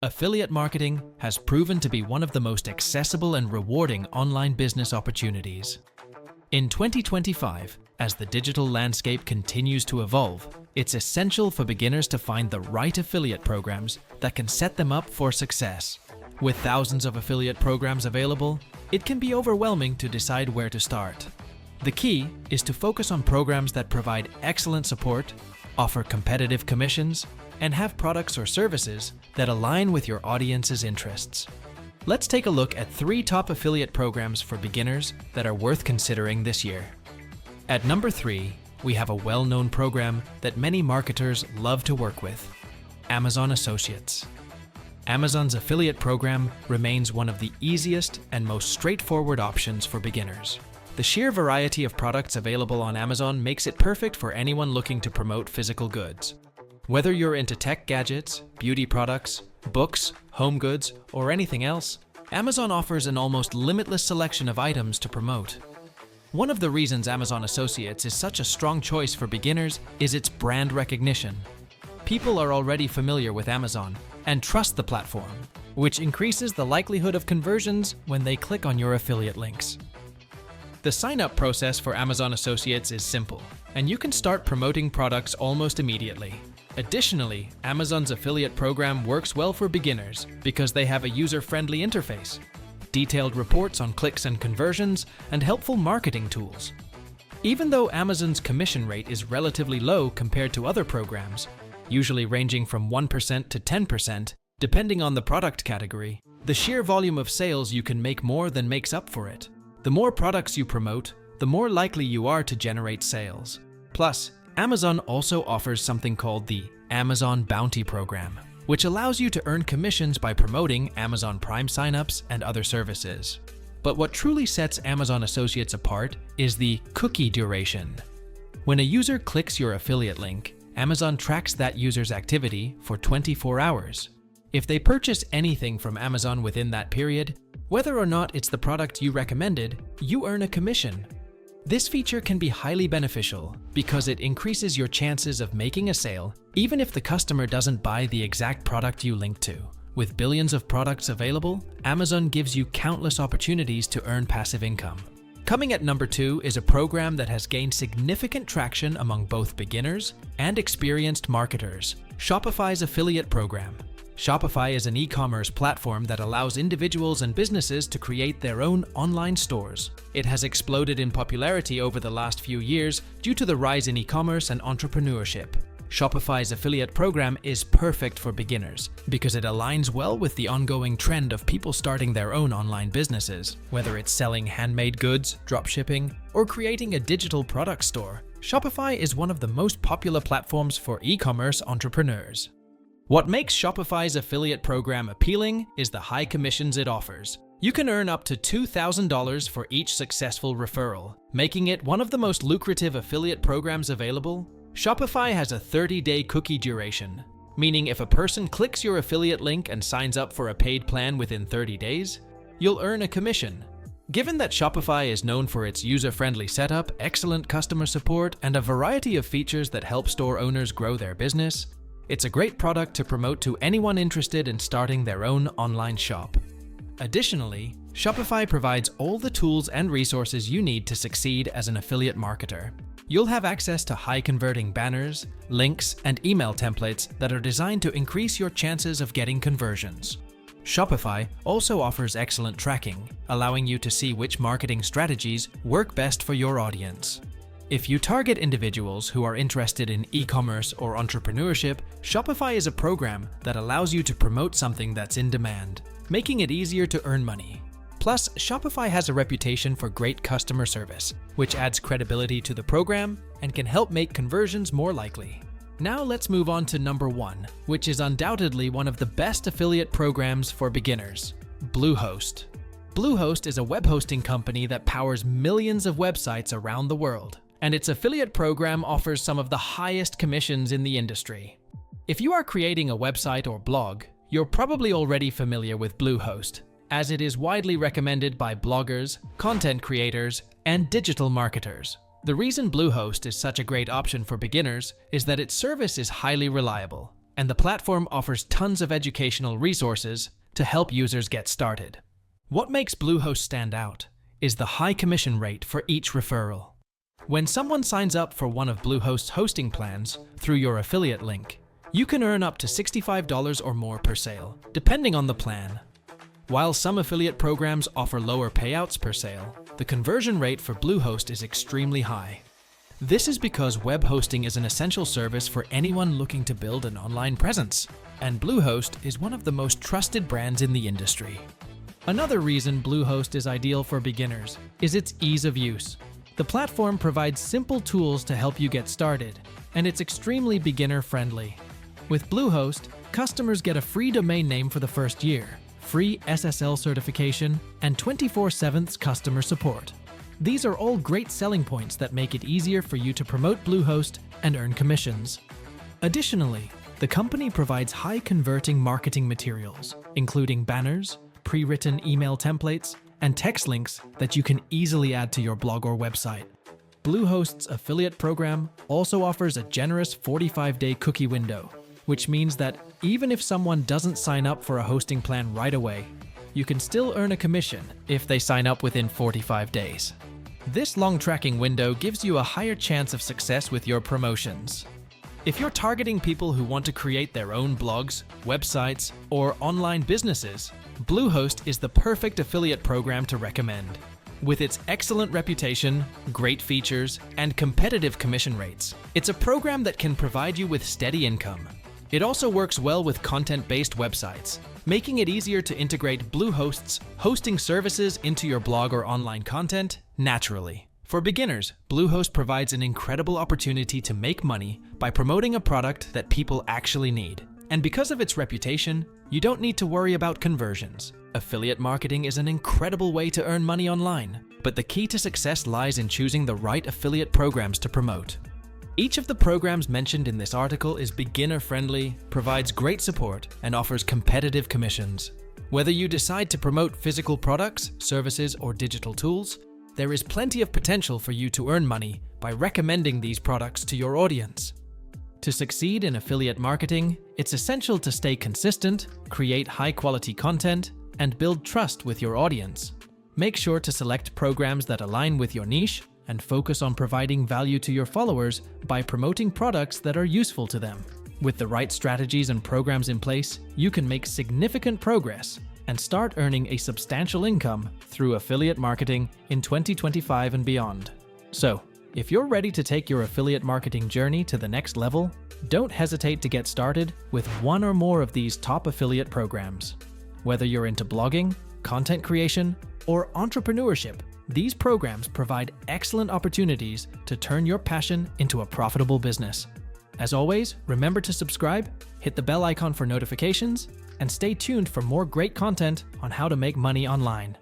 Affiliate marketing has proven to be one of the most accessible and rewarding online business opportunities. In 2025, as the digital landscape continues to evolve, it's essential for beginners to find the right affiliate programs that can set them up for success. With thousands of affiliate programs available, it can be overwhelming to decide where to start. The key is to focus on programs that provide excellent support, offer competitive commissions, and have products or services that align with your audience's interests. Let's take a look at 3 top affiliate programs for beginners that are worth considering this year. At number 3, we have a well-known program that many marketers love to work with: Amazon Associates. Amazon's affiliate program remains one of the easiest and most straightforward options for beginners. The sheer variety of products available on Amazon makes it perfect for anyone looking to promote physical goods. Whether you're into tech gadgets, beauty products, books, home goods, or anything else, Amazon offers an almost limitless selection of items to promote. One of the reasons Amazon Associates is such a strong choice for beginners is its brand recognition. People are already familiar with Amazon and trust the platform, which increases the likelihood of conversions when they click on your affiliate links. The sign-up process for Amazon Associates is simple, and you can start promoting products almost immediately. Additionally, Amazon's affiliate program works well for beginners because they have a user-friendly interface, detailed reports on clicks and conversions, and helpful marketing tools. Even though Amazon's commission rate is relatively low compared to other programs, usually ranging from 1% to 10%, depending on the product category, the sheer volume of sales you can make more than makes up for it. The more products you promote, the more likely you are to generate sales. Plus, Amazon also offers something called the Amazon Bounty Program, which allows you to earn commissions by promoting Amazon Prime signups and other services. But what truly sets Amazon Associates apart is the cookie duration. When a user clicks your affiliate link, Amazon tracks that user's activity for 24 hours. If they purchase anything from Amazon within that period, whether or not it's the product you recommended, you earn a commission. This feature can be highly beneficial because it increases your chances of making a sale even if the customer doesn't buy the exact product you linked to. With billions of products available, Amazon gives you countless opportunities to earn passive income. Coming at number 2 is a program that has gained significant traction among both beginners and experienced marketers: Shopify's affiliate program. Shopify is an e-commerce platform that allows individuals and businesses to create their own online stores. It has exploded in popularity over the last few years due to the rise in e-commerce and entrepreneurship. Shopify's affiliate program is perfect for beginners because it aligns well with the ongoing trend of people starting their own online businesses. Whether it's selling handmade goods, dropshipping, or creating a digital product store, Shopify is one of the most popular platforms for e-commerce entrepreneurs. What makes Shopify's affiliate program appealing is the high commissions it offers. You can earn up to $2,000 for each successful referral, making it one of the most lucrative affiliate programs available. Shopify has a 30-day cookie duration, meaning if a person clicks your affiliate link and signs up for a paid plan within 30 days, you'll earn a commission. Given that Shopify is known for its user-friendly setup, excellent customer support, and a variety of features that help store owners grow their business, it's a great product to promote to anyone interested in starting their own online shop. Additionally, Shopify provides all the tools and resources you need to succeed as an affiliate marketer. You'll have access to high-converting banners, links, and email templates that are designed to increase your chances of getting conversions. Shopify also offers excellent tracking, allowing you to see which marketing strategies work best for your audience. If you target individuals who are interested in e-commerce or entrepreneurship, Shopify is a program that allows you to promote something that's in demand, making it easier to earn money. Plus, Shopify has a reputation for great customer service, which adds credibility to the program and can help make conversions more likely. Now let's move on to number 1, which is undoubtedly one of the best affiliate programs for beginners: BluHost. BluHost is a web hosting company that powers millions of websites around the world, and its affiliate program offers some of the highest commissions in the industry. If you are creating a website or blog, you're probably already familiar with BluHost, as it is widely recommended by bloggers, content creators, and digital marketers. The reason BluHost is such a great option for beginners is that its service is highly reliable. and the platform offers tons of educational resources to help users get started. What makes BluHost stand out is the high commission rate for each referral. When someone signs up for one of BluHost's hosting plans through your affiliate link, you can earn up to $65 or more per sale, depending on the plan. While some affiliate programs offer lower payouts per sale, the conversion rate for BluHost is extremely high. This is because web hosting is an essential service for anyone looking to build an online presence, and BluHost is one of the most trusted brands in the industry. Another reason BluHost is ideal for beginners is its ease of use. The platform provides simple tools to help you get started, and it's extremely beginner-friendly. With BluHost, customers get a free domain name for the first year, free SSL certification, and 24/7 customer support. These are all great selling points that make it easier for you to promote BluHost and earn commissions. Additionally, the company provides high-converting marketing materials, including banners, pre-written email templates, and text links that you can easily add to your blog or website. BluHost's affiliate program also offers a generous 45-day cookie window, which means that even if someone doesn't sign up for a hosting plan right away, you can still earn a commission if they sign up within 45 days. This long tracking window gives you a higher chance of success with your promotions. If you're targeting people who want to create their own blogs, websites, or online businesses, BluHost is the perfect affiliate program to recommend. With its excellent reputation, great features, and competitive commission rates, it's a program that can provide you with steady income. It also works well with content-based websites, making it easier to integrate BluHost's hosting services into your blog or online content naturally. For beginners, BluHost provides an incredible opportunity to make money by promoting a product that people actually need. And because of its reputation, you don't need to worry about conversions. Affiliate marketing is an incredible way to earn money online, but the key to success lies in choosing the right affiliate programs to promote. Each of the programs mentioned in this article is beginner-friendly, provides great support, and offers competitive commissions. Whether you decide to promote physical products, services, or digital tools, there is plenty of potential for you to earn money by recommending these products to your audience. To succeed in affiliate marketing, it's essential to stay consistent, create high-quality content, and build trust with your audience. Make sure to select programs that align with your niche and focus on providing value to your followers by promoting products that are useful to them. With the right strategies and programs in place, you can make significant progress and start earning a substantial income through affiliate marketing in 2025 and beyond. So, if you're ready to take your affiliate marketing journey to the next level, don't hesitate to get started with one or more of these top affiliate programs. Whether you're into blogging, content creation, or entrepreneurship, these programs provide excellent opportunities to turn your passion into a profitable business. As always, remember to subscribe, hit the bell icon for notifications, and stay tuned for more great content on how to make money online.